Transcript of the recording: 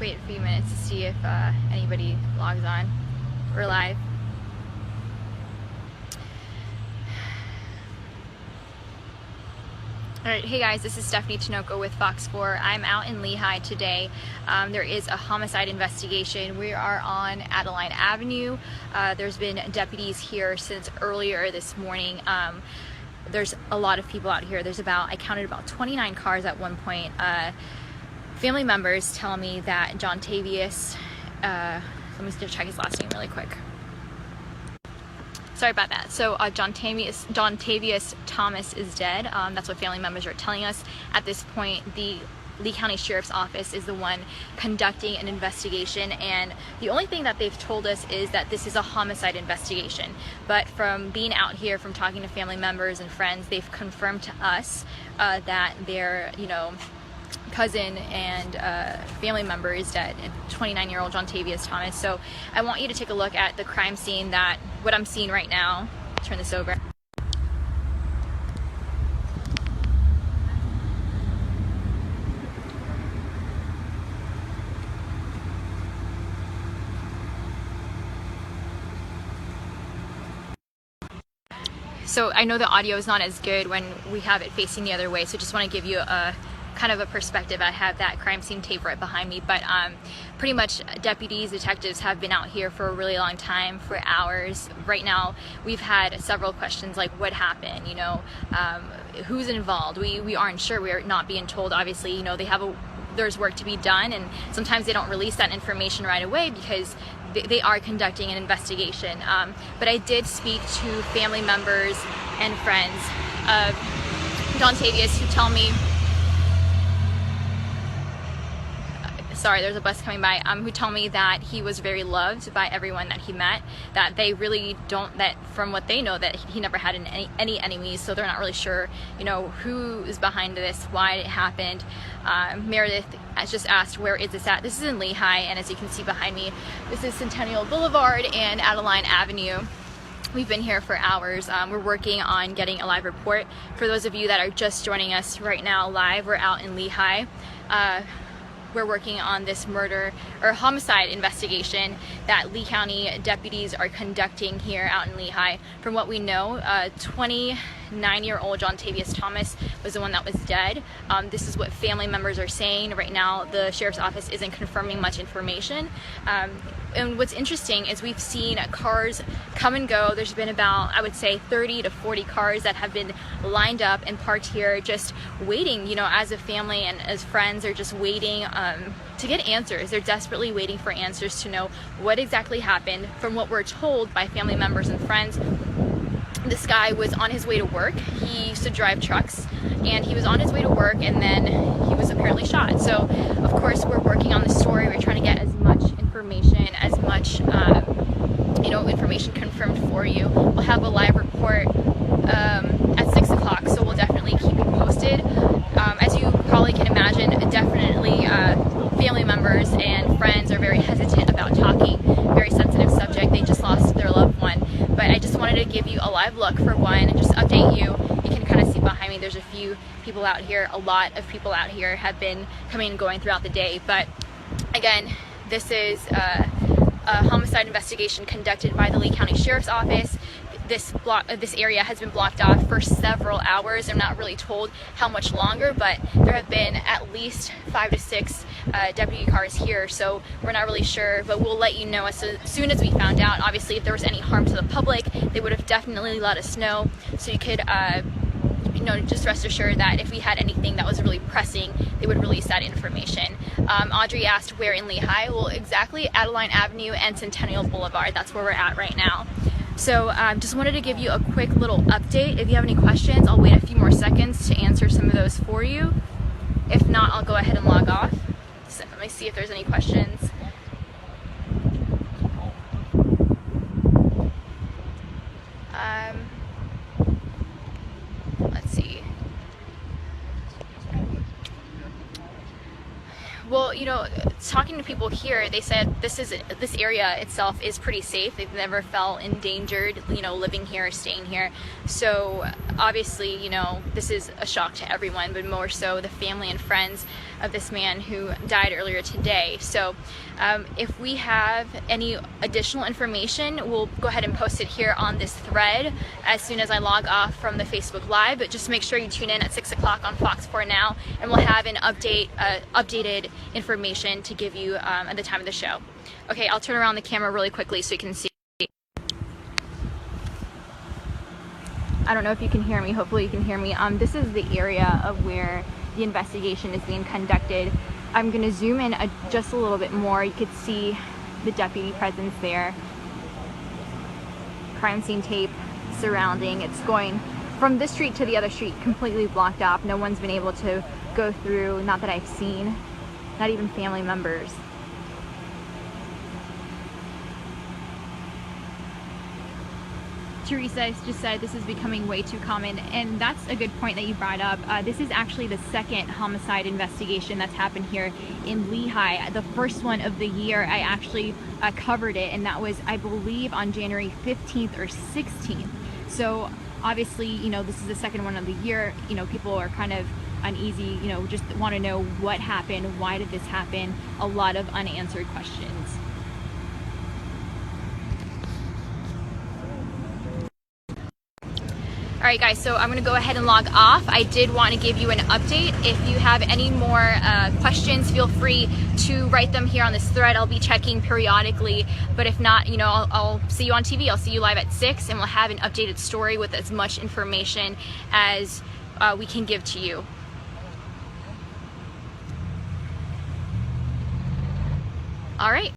wait a few minutes to see if anybody logs on. We're live. Alright, hey guys, this is Stephanie Tinoco with Fox 4. I'm out in Lehigh today. There is a homicide investigation. We are on Adeline Avenue. There's been deputies here since earlier this morning. There's a lot of people out here. I counted about 29 cars at one point. Family members tell me that Jontavious, let me just check his last name really quick. Sorry about that. So Jontavious Thomas is dead. That's what family members are telling us. At this point, the Lee County Sheriff's Office is the one conducting an investigation, and the only thing that they've told us is that this is a homicide investigation. But from being out here, from talking to family members and friends, they've confirmed to us that their, cousin and family member is dead, 29-year-old Jontavious Thomas. So I want you to take a look at the crime scene, what I'm seeing right now. Turn this over. So I know the audio is not as good when we have it facing the other way, so just want to give you a kind of a perspective. I have that crime scene tape right behind me, but pretty much deputies, detectives have been out here for a really long time, for hours. Right now we've had several questions like what happened, who's involved. We aren't sure. We are not being told. Obviously, there's work to be done, and sometimes they don't release that information right away because they are conducting an investigation. But I did speak to family members and friends of Jontavious who tell me, sorry, there's a bus coming by, who tell me that he was very loved by everyone that he met, that they really don't, that from what they know, that he never had any enemies, so they're not really sure, who is behind this, why it happened. Meredith has just asked, where is this at? This is in Lehigh, and as you can see behind me, this is Centennial Boulevard and Adeline Avenue. We've been here for hours. We're working on getting a live report. For those of you that are just joining us right now live, we're out in Lehigh. We're working on this murder or homicide investigation that Lee County deputies are conducting here out in Lehigh. From what we know, 29-year-old Jontavious Thomas was the one that was dead. This is what family members are saying. Right now, the Sheriff's Office isn't confirming much information. And what's interesting is we've seen cars come and go. There's been about, I would say, 30 to 40 cars that have been lined up and parked here just waiting, as a family and as friends are just waiting to get answers. They're desperately waiting for answers to know what exactly happened. From what we're told by family members and friends, this guy was on his way to work. He used to drive trucks, and he was on his way to work, and then he was apparently shot. So, of course, we're working on the story. We're trying to get as much information, as much, information confirmed for you. We'll have a live report at 6 o'clock, so we'll definitely keep you posted. As you probably can imagine, definitely family members and friends are very hesitant about talking. Very sensitive subject. They just lost their loved one. But I just wanted to give you a live look for one and just update you. You can kind of see behind me, there's a few people out here. A lot of people out here have been coming and going throughout the day. But again, this is a homicide investigation conducted by the Lee County Sheriff's Office. This area has been blocked off for several hours. I'm not really told how much longer, but there have been at least 5 to 6 deputy cars here, so we're not really sure, but we'll let you know as soon as we found out. Obviously, if there was any harm to the public, they would have definitely let us know, so you could just rest assured that if we had anything that was really pressing, they would release that information. Audrey asked where in Lehigh. Well, exactly Adeline Avenue and Centennial Boulevard. That's where we're at right now. So just wanted to give you a quick little update. If you have any questions, I'll wait a few more seconds to answer some of those for you. If not, I'll go ahead and log off. So let me see if there's any questions. Let's see. Well, you know, talking to people here, they said this area itself is pretty safe. They've never felt endangered, you know, living here or staying here. So obviously, you know, this is a shock to everyone, but more so the family and friends of this man who died earlier today. So if we have any additional information, we'll go ahead and post it here on this thread as soon as I log off from the Facebook Live. But just make sure you tune in at 6 o'clock on Fox 4 Now, and we'll have an updated information to give you at the time of the show. Okay, I'll turn around the camera really quickly so you can see. I don't know if you can hear me. Hopefully you can hear me. This is the area of where the investigation is being conducted. I'm going to zoom in just a little bit more. You could see the deputy presence there. Crime scene tape surrounding. It's going from this street to the other street, completely blocked off. No one's been able to go through, not that I've seen, not even family members. Teresa just said this is becoming way too common, and that's a good point that you brought up. This is actually the second homicide investigation that's happened here in Lehigh. The first one of the year, I actually covered it, and that was, I believe, on January 15th or 16th. So obviously, you know, this is the second one of the year. You know, people are kind of uneasy, you know, just want to know what happened, why did this happen, a lot of unanswered questions. Alright guys, so I'm going to go ahead and log off. I did want to give you an update. If you have any more questions, feel free to write them here on this thread. I'll be checking periodically, but if not, you know, I'll see you on TV. I'll see you live at 6, and we'll have an updated story with as much information as we can give to you. Alright.